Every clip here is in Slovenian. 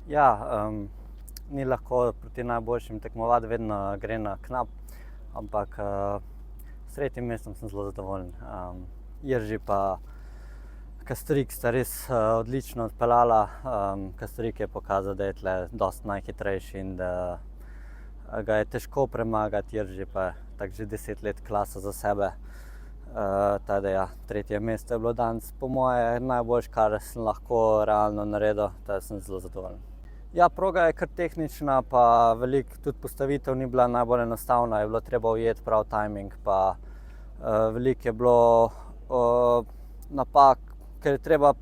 Ja, ni lahko proti najboljšim tekmovati, vedno gre na knap, ampak s tretjim mestom sem zelo zadovoljen. Jerži pa Kastrik sta res odlično odpeljala. Kastrik je pokazal, da je tle dosti najhitrejši in da ga je težko premagati, Jerži pa je tako že 10 let klasa za sebe. Tako da ja, tretje mesto je bilo danes po moje najboljše, kar sem lahko realno naredil, tako da sem zelo zadovoljen. Ja, proga je kar tehnična, pa veliko tudi postavitev ni bila najbolj enostavna, je bilo treba ujeti prav timing, pa veliko je bilo napak, ker je treba,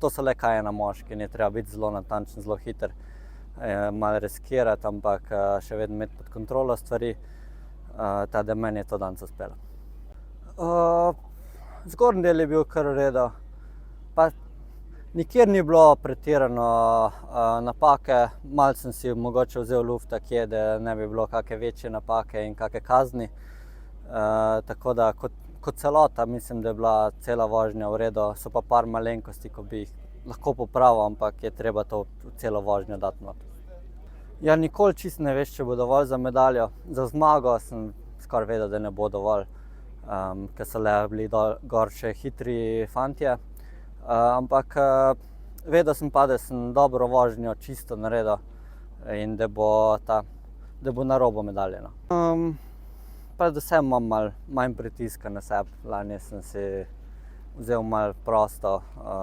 to so le kaj na moški in je treba biti zelo natančen, zelo hiter, malo riskirati, ampak še vedno imeti pod kontrolo stvari, tako da meni je to danes uspelo. Zgornji del je bil kar v redu, pa nikjer ni bilo pretirano napake, malo sem si mogoče vzel lufta kje, da ne bi bilo kake večje napake in kake kazni. Tako da kot celota mislim, da je bila cela vožnja v redu, so pa par malenkosti, ko bi jih lahko popravil, ampak je treba to celo vožnjo dati not. Ja, nikoli čisto ne veš, če bo dovolj za medaljo. Za zmago sem skoraj vedel, da ne bo dovolj, ker so le bili gor še hitri fantje. Ampak vedel sem pa, da sem dobro vožnjo čisto naredil in da bo na robu medalje, no. Predvsem imam malo manj pritiska na sebi. Lani sem si vzel malo prosto,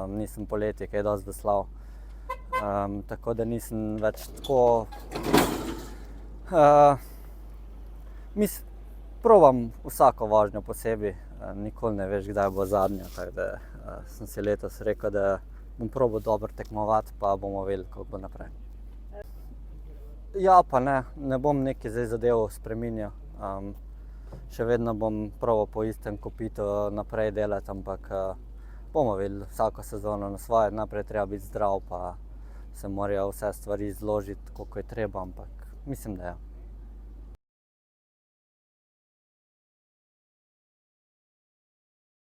nisem poleti kaj dosti veslal, tako da nisem več tako. Probam vsako vožnjo posebej, nikoli ne veš, kdaj bo zadnja, tako da sem si letos rekel, da bom probal dobro tekmovati, pa bomo videli, kako bo naprej. Ja pa ne bom nekaj zdaj zadev spreminjal. Še vedno bom probal po istem kopitu naprej delati, ampak bomo videli vsako sezono na svoje. Najprej je treba biti zdrav, pa se morajo vse stvari zložiti, tako kot je treba, ampak mislim, da ja.